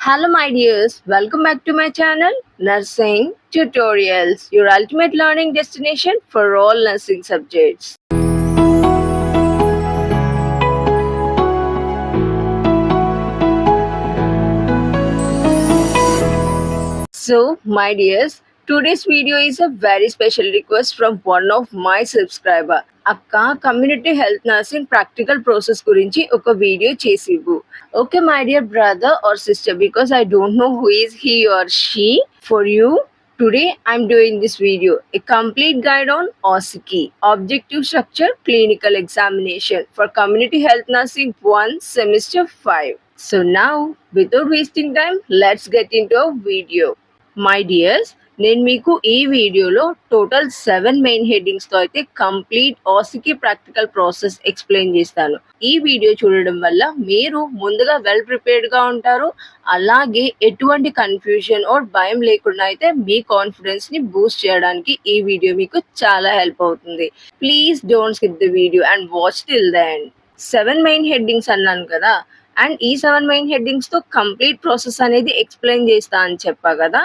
Hello, my dears. Welcome back to my channel, Nursing Tutorials, your ultimate learning destination for all nursing subjects. So, my dears, today's video is a very special request from one of my subscriber. అక్క community health nursing practical process గురించి ఒక video చేసి ఇవ్వు. Okay my dear brother are sister, because I don't know who is he or she. For you today I'm doing this video, a complete guide on OSCE, Objective Structure Clinical Examination for Community Health Nursing 1 Semester 5. So now, without wasting time, let's get into a video. My dears, నేను మీకు ఈ వీడియోలో total 7 main హెడ్డింగ్స్తో అయితే complete ఆసికి practical process explain చేస్తాను. ఈ video చూడడం వల్ల మీరు ముందుగా వెల్ ప్రిపేర్డ్గా ఉంటారు. అలాగే ఎటువంటి కన్ఫ్యూజన్ ఆర్ భయం లేకుండా అయితే మీ కాన్ఫిడెన్స్ని బూస్ట్ చేయడానికి ఈ వీడియో మీకు చాలా హెల్ప్ అవుతుంది. Please don't skip the video and watch till the end. 7 main headings అన్నాను కదా, అండ్ ఈ 7 మెయిన్ హెడ్డింగ్స్తో కంప్లీట్ ప్రాసెస్ అనేది ఎక్స్ప్లెయిన్ చేస్తా అని చెప్పా కదా.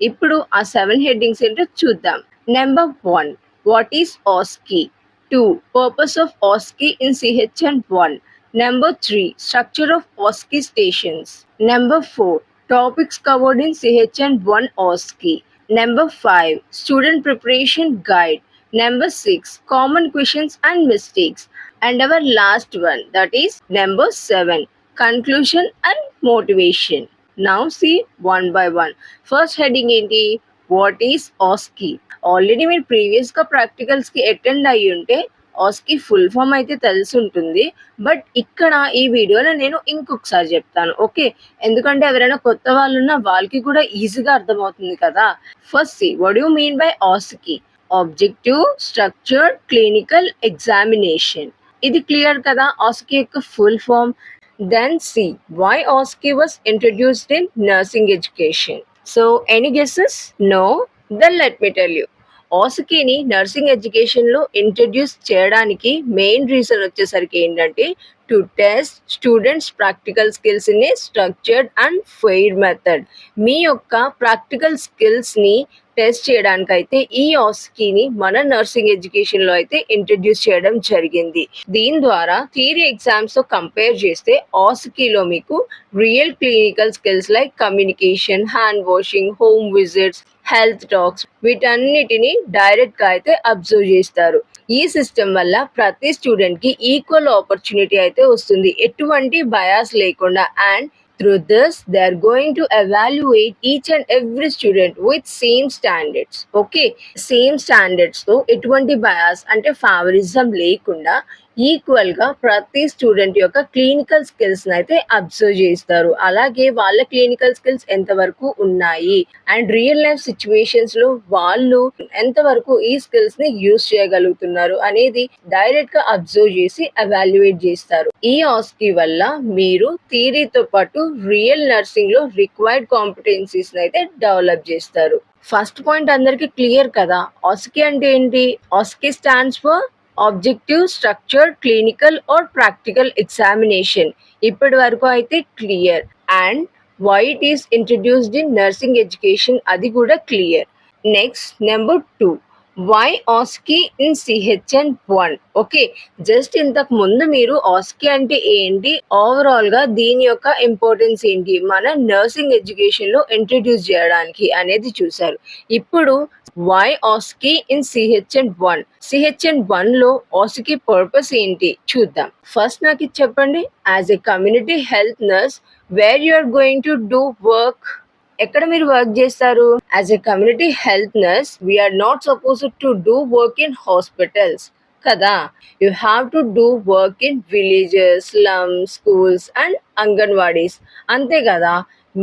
ఇప్పుడు ఆ 7 హెడ్డింగ్స్ ఏంటో చూద్దాం. Number 1, what is OSCE. 2, purpose of OSCE in CHN 1. Number 3, structure of OSCE stations. Number 4, topics covered in CHN 1 OSCE. Number 5, student preparation guide. Number 6, common questions and mistakes. And our last one, that is number 7, conclusion and motivation. Now see one by one. First heading ఏంటి? What is OSCE? Already మీరు ప్రీవియస్గా ప్రాక్టికల్స్కి attend అయ్యి ఉంటే OSCE full form అయితే తెలిసి ఉంటుంది. But ఇక్కడ ఈ వీడియోలో నేను ఇంకొకసారి చెప్తాను, ఓకే? ఎందుకంటే ఎవరైనా కొత్త వాళ్ళు ఉన్నా వాళ్ళకి కూడా ఈజీగా అర్థమవుతుంది కదా. First see, what you mean by OSCE? Objective structured clinical examination. ఇది క్లియర్ కదా, OSCE యొక్క full form. Then see, why OSCE was introduced in nursing education. So any guesses? No? Then let me tell you. OSCEని nursing ఎడ్యుకేషన్లో introduce చేయడానికి main reason వచ్చేసరికి ఏంటంటే to test students practical skills in a structured and fair method. మీ యొక్క practical స్కిల్స్ని test చేయడానికైతే ఈ OSCEని మన నర్సింగ్ ఎడ్యుకేషన్లో అయితే ఇంట్రడ్యూస్ చేయడం జరిగింది. దీని ద్వారా థియరీ ఎగ్జామ్స్తో కంపేర్ చేస్తే OSCEలో మీకు real clinical skills like communication, hand washing, home visits, health talks, వీటన్నిటిని డైరెక్ట్గా అయితే అబ్జర్వ్ చేస్తారు. ఈ సిస్టమ్ వల్ల ప్రతి స్టూడెంట్కి ఈక్వల్ ఆపర్చునిటీ అయితే వస్తుంది, ఎటువంటి బయాస్ లేకుండా. And through this, they are going to evaluate each and every student with same standards. Okay, same standards తో ఎటువంటి బయాస్ అంటే ఫేవరిజం లేకుండా ఈక్వల్గా ప్రతి స్టూడెంట్ యొక్క క్లినికల్ స్కిల్స్ని అయితే అబ్జర్వ్ చేస్తారు. అలాగే వాళ్ళ క్లినికల్ స్కిల్స్ ఎంతవరకు ఉన్నాయి అండ్ రియల్ లైఫ్ సిచ్యువేషన్స్లో వాళ్ళు ఎంతవరకు ఈ స్కిల్స్ని యూజ్ చేయగలుగుతున్నారు అనేది డైరెక్ట్గా అబ్జర్వ్ చేసి ఎవాల్యుయేట్ చేస్తారు. ఈ OSCE వల్ల మీరు థియరీతో పాటు రియల్ నర్సింగ్లో రిక్వైర్డ్ కాంపిటెన్సీస్ని అయితే డెవలప్ చేస్తారు. ఫస్ట్ పాయింట్ అందరికీ క్లియర్ కదా. OSCE అంటే ఏంటి? OSCE stands for objective structured clinical or practical examination. ఇప్పటి వరకు అయితే clear. And why it is introduced in nursing education, అది కూడా clear. Next number 2, why OSCE in CHN 1. Okay, just ఇంతకు ముందు మీరు OSCE అంటే ఏంటి, ఓవరాల్గా దీని యొక్క ఇంపార్టెన్స్ ఏంటి మన నర్సింగ్ ఎడ్యుకేషన్లో ఇంట్రడ్యూస్ చేయడానికి అనేది చూసారు. ఇప్పుడు why OSCE in CHN 1. CHN 1లో OSCE పర్పస్ ఏంటి చూద్దాం. ఫస్ట్ నాకు ఇది చెప్పండి. As a community health nurse, where you are going to do work. ఎక్కడ మీరు వర్క్ చేస్తారు? As a community health nurse we are not supposed to do work in hospitals కదా. You have to do work in villages, slums, schools and anganwadis, అంతే కదా.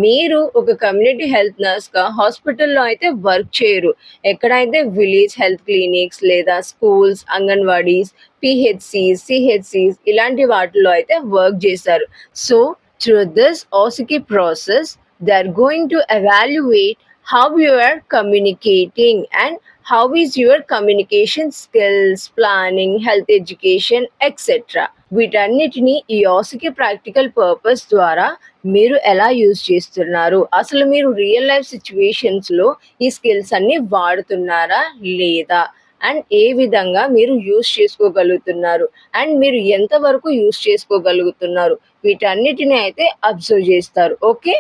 మీరు ఒక community health నర్స్గా హాస్పిటల్లో అయితే వర్క్ చేయరు. ఎక్కడైతే విలేజ్ హెల్త్ క్లినిక్స్ లేదా స్కూల్స్, అంగన్వాడీస్, PHCs, CHCs ఇలాంటి వాటిలో అయితే వర్క్ చేస్తారు. So through this OSCE process, they are going to evaluate how you are communicating and how is your communication skills, planning, health education, etc. వీటన్నిటిని ఈ OSCE practical purpose ద్వారా మీరు ఎలా use చేస్తున్నారు? అసలు మీరు రియల్ లైఫ్ సిట్యుయేషన్స్‌లో ఈ స్కిల్స్ అన్నీ వాడుతున్నారా? లేదా? అండ్ ఏ విధంగా మీరు యూజ్ చేసుకోగలుగుతున్నారు? అండ్ మీరు ఎంత వరకు యూజ్ చేసుకోగలుగుతున్నారు? వీటన్నిటిని అయితే అబ్జర్వ్ చేస్తారు. Okay.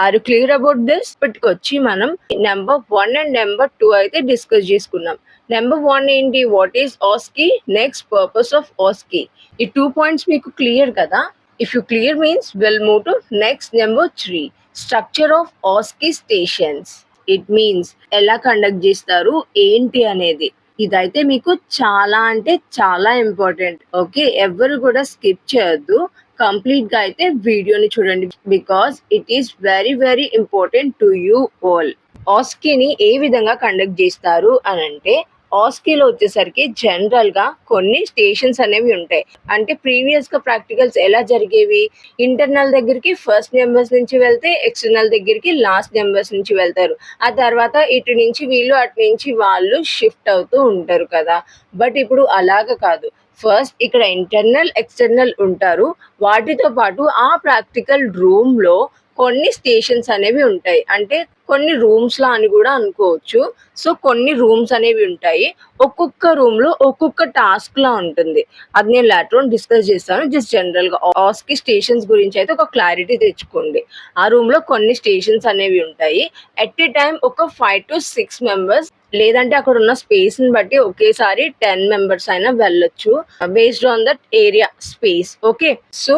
Are you clear about this? ఇప్పటికొచ్చి మనం నెంబర్ 1 అండ్ నెంబర్ 2 అయితే డిస్కస్ చేసుకున్నాం. నెంబర్ 1 ఏంటి? What is OSCE? Next purpose of OSCE. ఈ 2 పాయింట్స్ మీకు క్లియర్ కదా? If you clear means will move to next number 3. Structure of OSCE stations. It means ఎలా conduct చేస్తారు ఏంటి అనేది. ఇదైతే మీకు చాలా అంటే చాలా ఇంపార్టెంట్. ఓకే, ఎవరు కూడా స్కిప్ చేయొద్దు. కంప్లీట్ గా అయితే వీడియోని చూడండి because it is very very important to you all. ఆస్కీని ఏ విధంగా కండక్ట్ చేస్తారు అని అంటే ఆస్కీలో వచ్చేసరికి జనరల్ గా కొన్ని స్టేషన్స్ అనేవి ఉంటాయి. అంటే ప్రీవియస్ గా ప్రాక్టికల్స్ ఎలా జరిగేవి? ఇంటర్నల్ దగ్గరికి ఫస్ట్ నెంబర్స్ నుంచి వెళ్తే ఎక్స్టర్నల్ దగ్గరికి లాస్ట్ నెంబర్స్ నుంచి వెళ్తారు. ఆ తర్వాత ఇటు నుంచి వీళ్ళు అటు నుంచి వాళ్ళు షిఫ్ట్ అవుతూ ఉంటారు కదా. బట్ ఇప్పుడు అలాగ కాదు. ఫస్ట్ ఇక్కడ ఇంటర్నల్ ఎక్స్టర్నల్ ఉంటారు. వాటితో పాటు ఆ ప్రాక్టికల్ రూమ్ లో కొన్ని స్టేషన్స్ అనేవి ఉంటాయి. అంటే కొన్ని రూమ్స్ లా అని కూడా అనుకోవచ్చు. సో కొన్ని రూమ్స్ అనేవి ఉంటాయి. ఒక్కొక్క రూమ్ లో ఒక్కొక్క టాస్క్ లా ఉంటుంది. అది నేను లాటర్ ఆన్ డిస్కస్ చేస్తాను. జస్ట్ జనరల్ గా ఆస్కి స్టేషన్స్ గురించి అయితే ఒక క్లారిటీ తెచ్చుకోండి. ఆ రూమ్ లో కొన్ని స్టేషన్స్ అనేవి ఉంటాయి. ఎట్ ఏ టైం ఒక 5 to 6 మెంబర్స్ లేదంటే అక్కడ ఉన్న స్పేస్ ని బట్టి ఒకేసారి 10 మెంబర్స్ అయినా వెళ్ళొచ్చు based on that area space. Okay, so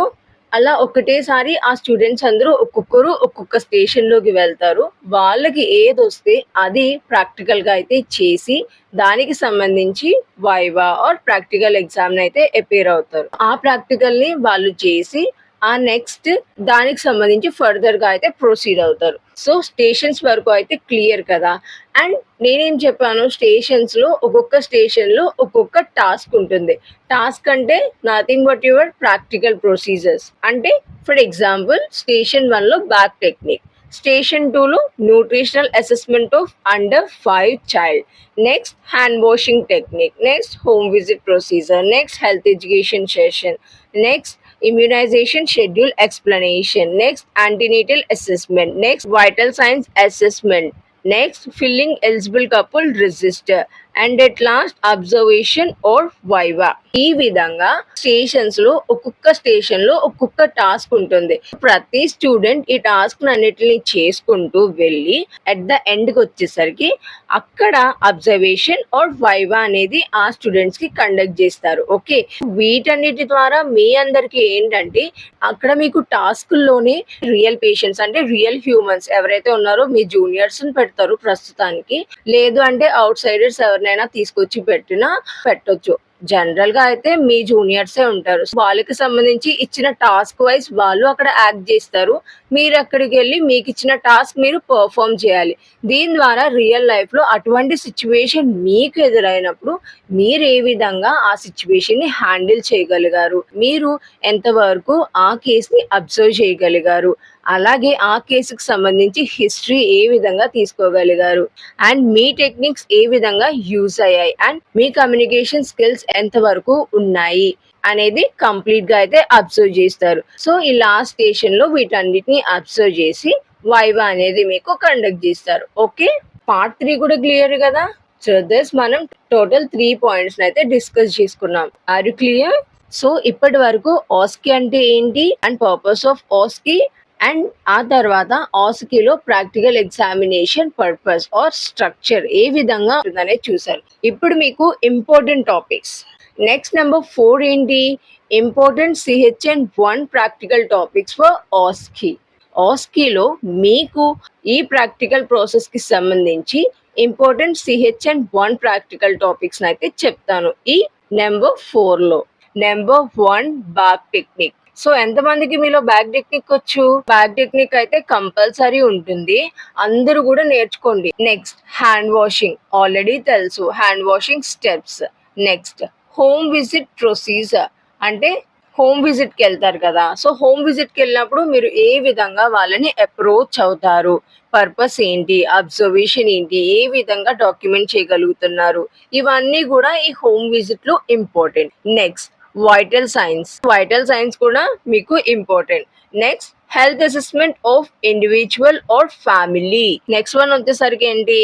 అలా ఒకటేసారి ఆ స్టూడెంట్స్ అందరూ ఒక్కొక్కరు ఒక్కొక్క స్టేషన్ లోకి వెళ్తారు. వాళ్ళకి ఏది వస్తే అది ప్రాక్టికల్ గా అయితే చేసి దానికి సంబంధించి వైవా ఆర్ ప్రాక్టికల్ ఎగ్జామ్ అయితే అపేర్ అవుతారు. ఆ ప్రాక్టికల్ ని వాళ్ళు చేసి ఆ నెక్స్ట్ దానికి సంబంధించి ఫర్దర్ గా అయితే ప్రొసీడ్ అవుతారు. సో స్టేషన్స్ వరకు అయితే క్లియర్ కదా. అండ్ నేనేం చెప్పాను, స్టేషన్స్ లో ఒక్కొక్క స్టేషన్ లో ఒక్కొక్క టాస్క్ ఉంటుంది. టాస్క్ అంటే nothing but your practical procedures. అంటే ఫర్ ఎగ్జాంపుల్ స్టేషన్ 1 లో బ్యాక్ టెక్నిక్, స్టేషన్ 2 లో nutritional assessment of under 5 child, next hand washing technique, next home visit procedure, next health education session, next immunization schedule explanation, next antenatal assessment, next vital signs assessment, next filling eligible couple register, and at last observation or viva. ఈ విధంగా stations లో ఒక్కొక్క station లో ఒక్కొక్క task ఉంటుంది. ప్రతి student ఈ task అన్నిటిని చేసుకుంటూ వెళ్ళి అట్ ద ఎండ్ కి వచ్చేసరికి అక్కడ అబ్జర్వేషన్ ఆర్ వైవా అనేది ఆ స్టూడెంట్స్ కి కండక్ట్ చేస్తారు. ఓకే, వీటన్నిటి ద్వారా మీ అందరికి ఏంటంటే అక్కడ మీకు టాస్క్ లోనే రియల్ పేషెంట్స్ అంటే రియల్ హ్యూమన్స్ ఎవరైతే ఉన్నారో మీ జూనియర్స్ పెడతారు ప్రస్తుతానికి. లేదు అంటే అవుట్ సైడర్స్ ఎవరినైనా తీసుకొచ్చి పెట్టొచ్చు. జనరల్ గా అయితే మీ జూనియర్సే ఉంటారు. వాళ్ళకి సంబంధించి ఇచ్చిన టాస్క్ వైజ్ వాళ్ళు అక్కడ యాక్ట్ చేస్తారు. మీరు అక్కడికి వెళ్ళి మీకు ఇచ్చిన టాస్క్ మీరు పర్ఫామ్ చేయాలి. దీని ద్వారా రియల్ లైఫ్ లో అటువంటి సిచ్యువేషన్ మీకు ఎదురైనప్పుడు మీరు ఏ విధంగా ఆ సిచ్యువేషన్ ని హ్యాండిల్ చేయగలిగారు, మీరు ఎంతవరకు ఆ కేసుని అబ్జర్వ్ చేయగలిగారు, అలాగే ఆ కేసుకు సంబంధించి హిస్టరీ ఏ విధంగా తీసుకోగలిగారు, అండ్ మీ టెక్నిక్స్ ఏ విధంగా యూజ్ అయ్యాయి, అండ్ మీ కమ్యూనికేషన్ స్కిల్స్ ఎంతవరకు ఉన్నాయి అనేది కంప్లీట్ గా అయితే అబ్జర్వ్ చేస్తారు. సో ఈ లాస్ట్ స్టేషన్ లో వీటన్నిటిని అబ్జర్వ్ చేసి వైవా అనేది మీకు కండక్ట్ చేస్తారు. ఓకే, పార్ట్ 3 కూడా క్లియర్ కదా. సో దిస్ మనం టోటల్ 3 పాయింట్స్ అయితే డిస్కస్ చేసుకున్నాం. Are you clear? సో ఇప్పటి వరకు ఆస్కీ అంటే ఏంటి and purpose of OSCE, and ఆ తర్వాత ఆస్కీలో practical examination purpose or structure ఏ విధంగా ఉంటుందనే చూసారు. ఇప్పుడు మీకు ఇంపార్టెంట్ టాపిక్స్. నెక్స్ట్ నెంబర్ 4 ఏంటి? Important CHN1 practical topics for OSCE. ఆస్కీలో మీకు ఈ ప్రాక్టికల్ ప్రాసెస్ కి సంబంధించి ఇంపార్టెంట్ CHN1 ప్రాక్టికల్ టాపిక్స్ అయితే చెప్తాను ఈ నెంబర్ 4 లో. Number 1 back technique. సో ఎంతమందికి మీలో బ్యాక్ టెక్నిక్ వచ్చు? బ్యాక్ టెక్నిక్ అయితే కంపల్సరీ ఉంటుంది, అందరూ కూడా నేర్చుకోండి. నెక్స్ట్ హ్యాండ్ వాషింగ్ ఆల్రెడీ తెలుసు, hand washing steps. Next home visit procedure, అంటే హోమ్ విజిట్ కి వెళ్తారు కదా. సో హోమ్ విజిట్ కి వెళ్ళినప్పుడు మీరు ఏ విధంగా వాళ్ళని అప్రోచ్ అవుతారు, పర్పస్ ఏంటి, అబ్జర్వేషన్ ఏంటి, ఏ విధంగా డాక్యుమెంట్ చేయగలుగుతున్నారు, ఇవన్నీ కూడా ఈ హోమ్ విజిట్ లో ఇంపార్టెంట్. నెక్స్ట్ వైటల్ సైన్స్ కూడా మీకు important. Next health assessment of individual or family. Next one వచ్చేసరికి ఏంటి,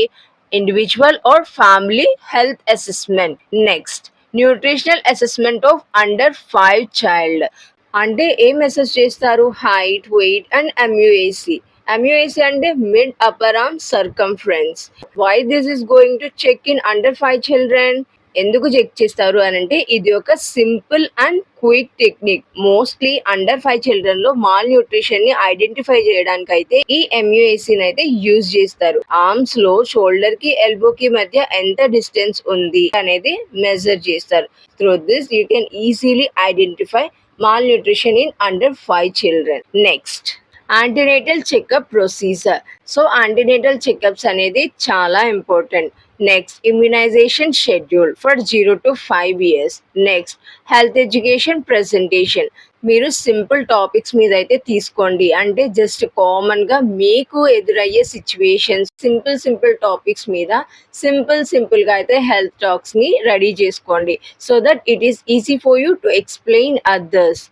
individual or family health assessment. Next nutritional assessment of under 5 child. అంటే ఏం అసెస్ చేస్తారు, height, weight and MUAC. MUAC అంటే mid upper arm circumference. Why this is going to check in under 5 children? ఎందుకు check చేస్తారు అని అంటే ఇది ఒక simple and quick technique. Mostly under 5 children లో మాల్ న్యూట్రిషన్ ని ఐడెంటిఫై చేయడానికి అయితే ఈ ఎంయుఏసి అయితే యూజ్ చేస్తారు. ఆర్మ్స్ లో షోల్డర్ కి ఎల్బో కి మధ్య ఎంత డిస్టెన్స్ ఉంది అనేది మెజర్ చేస్తారు. Through this you can easily identify malnutrition in under 5 children. Next, antenatal checkup procedure. So antenatal checkups అనేది చాలా important. Next immunisation schedule for 0 to 5 years. Next health education presentation. మీరు simple topics మీద అయితే తీసుకోండి, అంటే just common గా మీకు ఎదురయ్యే సిచ్యువేషన్స్, సింపుల్ టాపిక్స్ మీద సింపుల్ గా అయితే హెల్త్ టాక్స్ ని రెడీ చేసుకోండి, so that it is easy for you to explain others.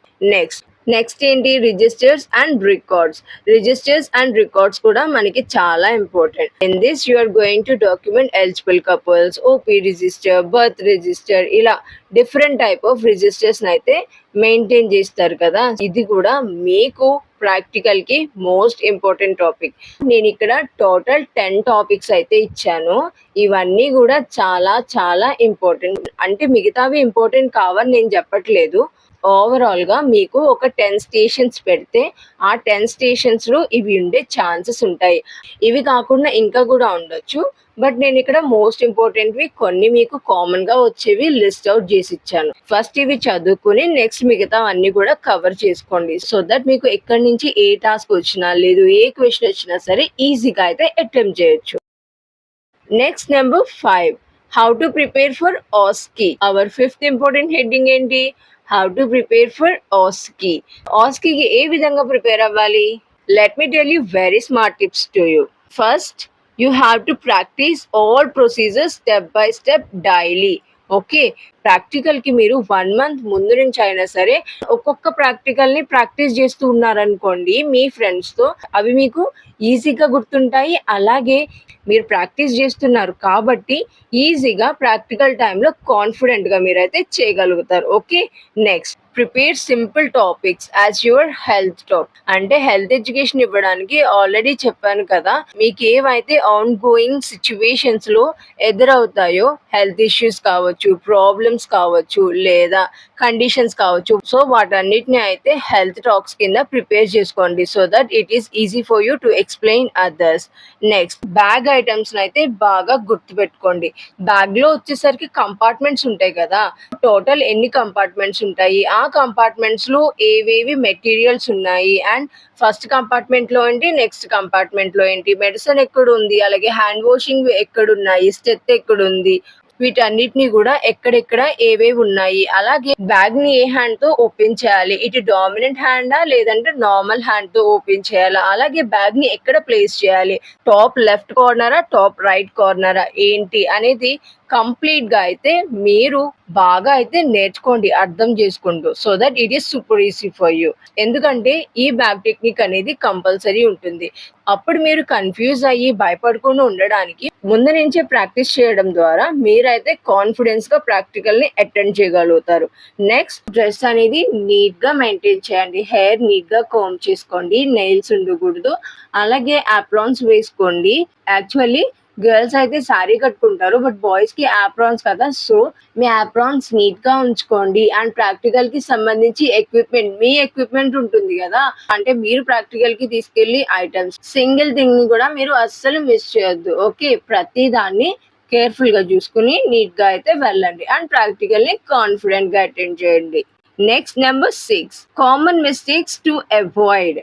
Next ఏంటి, registers and records. Registers and records కూడా మనకి చాలా important. In this you are going to document eligible couples, OP register, birth register, ఇలా different type of registers అయితే maintain చేస్తారు కదా. ఇది కూడా మీకు ప్రాక్టికల్ కి మోస్ట్ ఇంపార్టెంట్ టాపిక్. నేను ఇక్కడ టోటల్ 10 టాపిక్స్ అయితే ఇచ్చాను. ఇవన్నీ కూడా చాలా చాలా ఇంపార్టెంట్. అంటే మిగతావి ఇంపార్టెంట్ కావని నేను చెప్పట్లేదు. ఓవరాల్ గా మీకు ఒక 10 స్టేషన్స్ పెడితే ఆ 10 స్టేషన్స్ లో ఇవి ఉండే ఛాన్సెస్ ఉంటాయి. ఇవి కాకుండా ఇంకా కూడా ఉండొచ్చు, బట్ నేను ఇక్కడ మోస్ట్ ఇంపార్టెంట్వి కొన్ని మీకు కామన్ గా వచ్చేవి లిస్ట్ అవుట్ చేసి ఇచ్చాను. ఫస్ట్ ఇవి చదువుకుని నెక్స్ట్ మిగతా అన్ని కూడా కవర్ చేసుకోండి, సో దట్ మీకు ఎక్కడి నుంచి ఏ టాస్క్ వచ్చినా లేదు ఏ క్వశ్చన్ వచ్చినా సరే ఈజీగా అయితే అటెంప్ట్ చేయొచ్చు. Next number 5, how to prepare for OSCE. Our 5th important heading ఏంటి, how to prepare for OSCE. OSCEకి ఏ విధంగా ప్రిపేర్ అవ్వాలి? Let me tell you very smart tips to you. First, you have to practice all procedures step by step daily. Okay, practical కి మీరు 1 month ముందు నుంచి అయినా సరే ఒక్కొక్క ప్రాక్టికల్ ని ప్రాక్టీస్ చేస్తూ ఉన్నారనుకోండి మీ ఫ్రెండ్స్ తో, అవి మీకు ఈజీగా గుర్తుంటాయి. అలాగే మీరు ప్రాక్టీస్ చేస్తున్నారు కాబట్టి ఈజీగా ప్రాక్టికల్ టైంలో కాన్ఫిడెంట్ గా మీరైతే చేయగలుగుతారు. Okay, next prepare simple topics as your health talk. అంటే హెల్త్ ఎడ్యుకేషన్ ఇవ్వడానికి ఆల్రెడీ చెప్పాను కదా, మీకు ఏవైతే ఆన్ గోయింగ్ సిచ్యువేషన్స్ లో ఎదురవుతాయో, హెల్త్ ఇష్యూస్ కావచ్చు, ప్రాబ్లమ్స్ కావచ్చు, లేదా కండిషన్స్ కావచ్చు, సో వాటన్నిటిని అయితే హెల్త్ టాక్స్ కింద ప్రిపేర్ చేసుకోండి, so that it is easy for you to explain others. Next bag items అయితే బాగా గుర్తుపెట్టుకోండి. బ్యాగ్ లో వచ్చేసరికి కంపార్ట్మెంట్స్ ఉంటాయి కదా, టోటల్ ఎన్ని కంపార్ట్మెంట్స్ ఉంటాయి, ఆ కంపార్ట్మెంట్స్ లో ఏవేవి మెటీరియల్స్ ఉన్నాయి, అండ్ ఫస్ట్ కంపార్ట్మెంట్ లో ఏంటి, నెక్స్ట్ కంపార్ట్మెంట్ లో ఏంటి, మెడిసిన్ ఎక్కడ ఉంది, అలాగే హ్యాండ్ వాషింగ్ ఎక్కడున్నాయి, స్టెత్ ఎక్కడుంది, వీటన్నిటిని కూడా ఎక్కడెక్కడ ఏవేవి ఉన్నాయి, అలాగే బ్యాగ్ ని ఏ హ్యాండ్ తో ఓపెన్ చేయాలి, ఇటు డామినెంట్ హ్యాండా లేదంటే నార్మల్ హ్యాండ్ తో ఓపెన్ చేయాలా, అలాగే బ్యాగ్ ని ఎక్కడ ప్లేస్ చేయాలి, టాప్ లెఫ్ట్ కార్నరా టాప్ రైట్ కార్నరా ఏంటి అనేది కంప్లీట్ గా అయితే మీరు బాగా అయితే నేర్చుకోండి అర్థం చేసుకుంటూ, so that it is super easy for you. ఎందుకంటే ఈ బ్యాగ్ టెక్నిక్ అనేది కంపల్సరీ ఉంటుంది. అప్పుడు మీరు కన్ఫ్యూజ్ అయ్యి భయపడకుండా ఉండడానికి ముందు నుంచే ప్రాక్టీస్ చేయడం ద్వారా మీరైతే కాన్ఫిడెన్స్ గా ప్రాక్టికల్ ని అటెండ్ చేయగలుగుతారు. నెక్స్ట్, డ్రెస్ అనేది నీట్ గా మెయింటైన్ చేయండి. హెయిర్ నీట్ గా కోమ్ చేసుకోండి, నెయిల్స్ ఉండకూడదు, అలాగే ఆప్రాన్స్ వేసుకోండి. యాక్చువల్లీ గర్ల్స్ అయితే శారీ కట్టుకుంటారు, బట్ బాయ్స్ కి ఆప్రాన్స్ కదా, సో మీ ఆప్రాన్స్ నీట్ గా ఉంచుకోండి. అండ్ ప్రాక్టికల్ కి సంబంధించి ఎక్విప్మెంట్, మీ ఎక్విప్మెంట్ ఉంటుంది కదా, అంటే మీరు ప్రాక్టికల్ కి తీసుకెళ్లి ఐటమ్స్, సింగిల్ థింగ్ ని కూడా మీరు అస్సలు మిస్ చేయొద్దు. ఓకే, ప్రతి దాన్ని కేర్ఫుల్ గా చూసుకుని నీట్ గా అయితే వెళ్ళండి అండ్ ప్రాక్టికల్ ని కాన్ఫిడెంట్ గా అటెండ్ చేయండి. Next number 6, common mistakes to avoid.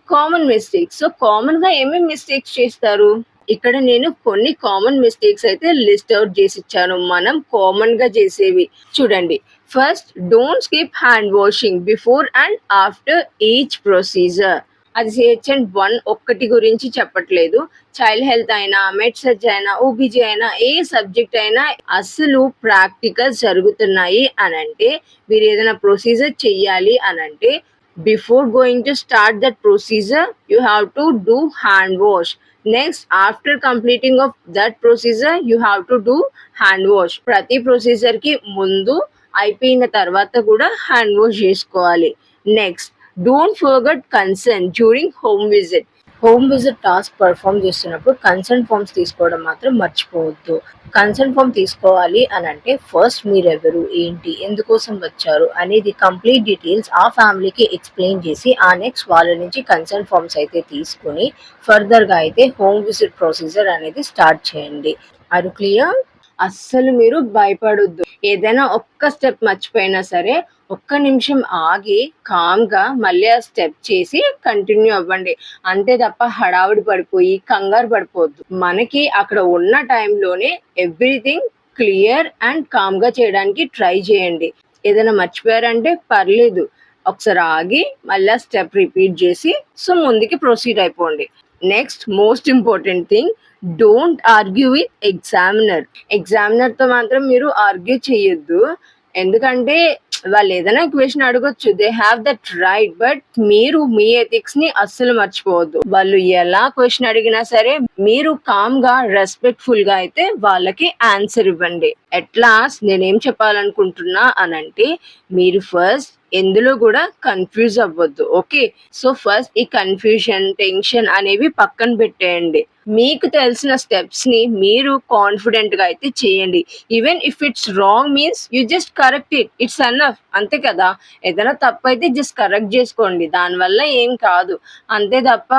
Common mistakes, so common గా ఏమేమి మిస్టేక్స్ చేస్తారు, ఇక్కడ నేను కొన్ని కామన్ మిస్టేక్స్ అయితే లిస్ట్ అవుట్ చేసి ఇచ్చాను, మనం కామన్ గా చేసేవి. చూడండి, first, don't skip hand washing before and after each procedure. అది CHN1 ఒక్కటి గురించి చెప్పట్లేదు, చైల్డ్ హెల్త్ అయినా, మెడ్సెర్జ్ అయినా, ఓబీజీ అయినా, ఏ సబ్జెక్ట్ అయినా అసలు ప్రాక్టికల్స్ జరుగుతున్నాయి అని అంటే, మీరు ఏదైనా ప్రొసీజర్ చెయ్యాలి అని అంటే Before going to start that procedure, you have to do hand wash. Next, after completing of that procedure, you have to do hand wash. ప్రతి ప్రొసీజర్ కి ముందు అయిపోయిన తర్వాత కూడా హ్యాండ్ వాష్ చేసుకోవాలి. Next, don't forget concern during home visit. Home visit task perform చేస్తున్నప్పుడు concern forms తీసుకోవడం మాత్రం మర్చిపోవద్దు. కన్సర్న్ ఫామ్ తీసుకోవాలి అని అంటే ఫస్ట్ మీరెవరు, ఏంటి, ఎందుకోసం వచ్చారు అనేది కంప్లీట్ డీటెయిల్స్ ఆ ఫ్యామిలీకి ఎక్స్ప్లెయిన్ చేసి ఆ నెక్స్ట్ వాళ్ళ నుంచి కన్సర్న్ ఫామ్స్ అయితే తీసుకుని ఫర్దర్గా అయితే హోమ్ విజిట్ ప్రొసీజర్ అనేది స్టార్ట్ చేయండి. Are clear? అస్సలు మీరు భయపడొద్దు. ఏదైనా ఒక్క స్టెప్ మర్చిపోయినా సరే ఒక్క నిమిషం ఆగి కామ్గా మళ్ళీ ఆ స్టెప్ చేసి కంటిన్యూ అవ్వండి. అంతే తప్ప హడావుడి పడిపోయి కంగారు పడిపోవద్దు. మనకి అక్కడ ఉన్న టైంలోనే ఎవ్రీథింగ్ క్లియర్ అండ్ కామ్గా చేయడానికి ట్రై చేయండి. ఏదైనా మర్చిపోయారంటే పర్లేదు, ఒకసారి ఆగి మళ్ళీ స్టెప్ రిపీట్ చేసి సో ముందుకి ప్రొసీడ్ అయిపోండి. Next most important thing, don't argue with ఎగ్జామినర్తో మాత్రం మీరు ఆర్గ్యూ చేయొద్దు. ఎందుకంటే వాళ్ళు ఏదైనా క్వశ్చన్ అడగొచ్చు, they have that right. But మీరు మీ ఎథిక్స్ ని అస్సలు మర్చిపోవద్దు. వాళ్ళు ఎలా క్వశ్చన్ అడిగినా సరే మీరు కామ్ గా రెస్పెక్ట్ఫుల్ గా అయితే వాళ్ళకి ఆన్సర్ ఇవ్వండి. ఎట్లాస్ నేనేం చెప్పాలనుకుంటున్నా అనంటే మీరు ఫస్ట్ ఎందులో కూడా కన్ఫ్యూజ్ అవ్వద్దు. ఓకే, సో ఫస్ట్ ఈ కన్ఫ్యూజన్ టెన్షన్ అనేవి పక్కన పెట్టేయండి. మీకు తెలిసిన స్టెప్స్ ని మీరు కాన్ఫిడెంట్ గా అయితే చేయండి. Even if it's wrong means you just correct it, it's enough. అంతే కదా, ఏదైనా తప్పు అయితే జస్ట్ కరెక్ట్ చేసుకోండి, దానివల్ల ఏం కాదు. అంతే తప్ప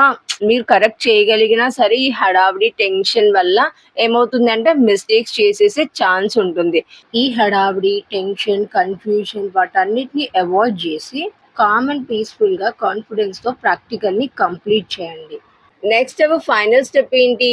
మీరు కరెక్ట్ చేయగలిగినా సరే ఈ హడావిడి టెన్షన్ వల్ల ఏమవుతుందంటే మిస్టేక్స్ చేసేసే ఛాన్స్ ఉంటుంది. ఈ హడావిడి టెన్షన్ కన్ఫ్యూజన్ వాటన్నిటిని అవాయిడ్ చేసి కామ్ అండ్ పీస్ఫుల్ గా కాన్ఫిడెన్స్ తో ప్రాక్టికల్ ని కంప్లీట్ చేయండి. నెక్స్ట్ అవర్ ఫైనల్ స్టెప్ ఏంటి?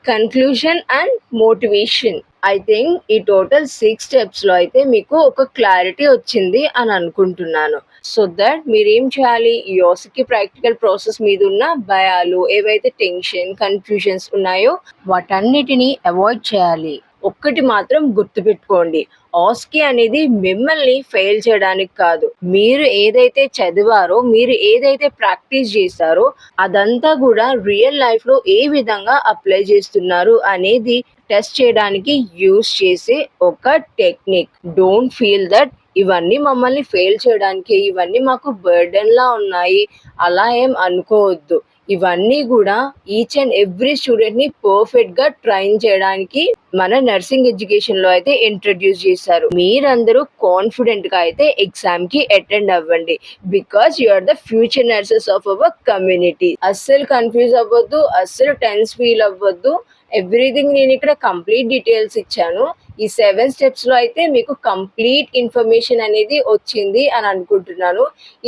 Conclusion and motivation. I think ఈ టోటల్ 6 స్టెప్స్లో అయితే మీకు ఒక క్లారిటీ వచ్చింది అని అనుకుంటున్నాను. సో దట్ మీరేం చేయాలి, ఈ యోసికి ప్రాక్టికల్ ప్రాసెస్ మీద ఉన్న భయాలు, ఏవైతే టెన్షన్ కన్ఫ్యూజన్స్ ఉన్నాయో వాటన్నిటిని అవాయిడ్ చేయాలి. ఒక్కటి మాత్రం గుర్తుపెట్టుకోండి, ఆస్కీ అనేది మిమ్మల్ని ఫెయిల్ చేయడానికి కాదు. మీరు ఏదైతే చదివారో, మీరు ఏదైతే ప్రాక్టీస్ చేశారో అదంతా కూడా రియల్ లైఫ్ లో ఏ విధంగా అప్లై చేస్తున్నారు అనేది టెస్ట్ చేయడానికి యూస్ చేసే ఒక టెక్నిక్. డోంట్ ఫీల్ దట్ ఇవన్నీ మమ్మల్ని ఫెయిల్ చేయడానికి, ఇవన్నీ మాకు బర్డెన్ లా ఉన్నాయి, అలా ఏం అనుకోవద్దు. ఇవన్నీ కూడా ఈచ్ అండ్ ఎవ్రీ స్టూడెంట్ ని పర్ఫెక్ట్ గా ట్రైన్ చేయడానికి మన నర్సింగ్ ఎడ్యుకేషన్ లో అయితే ఇంట్రడ్యూస్ చేశారు. మీరందరూ కాన్ఫిడెంట్ గా అయితే ఎగ్జామ్ కి అటెండ్ అవ్వండి. Because you are the future nurses of our community. అస్సలు కన్ఫ్యూజ్ అవ్వద్దు, అస్సలు టెన్స్ ఫీల్ అవ్వద్దు. ఎవ్రీథింగ్ నేను ఇక్కడ కంప్లీట్ డీటెయిల్స్ ఇచ్చాను. ఈ 7 స్టెప్స్ లో అయితే మీకు కంప్లీట్ ఇన్ఫర్మేషన్ అనేది వచ్చింది అని అనుకుంటున్నాను.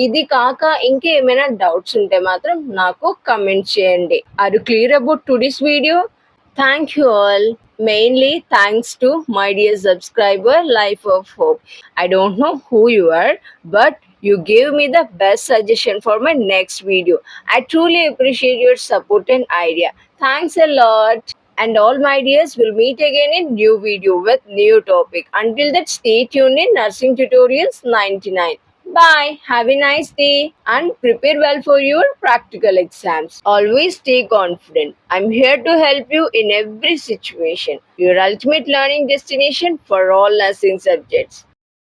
ఇది కాక ఇంకేమైనా డౌట్స్ ఉంటే మాత్రం నాకు కమెంట్ చేయండి. Are you clear about today's video? Thank you all. Mainly thanks to my dear subscriber, Life of Hope. I don't know who you are, but you gave me the best suggestion for my next video. I truly appreciate your support and idea. Thanks a lot. And all my dears will meet again in new video with new topic. Until that, stay tuned in Nursing Tutorials 99. Bye. Have a nice day and prepare well for your practical exams. Always stay confident. I'm here to help you in every situation. Your ultimate learning destination for all nursing subjects.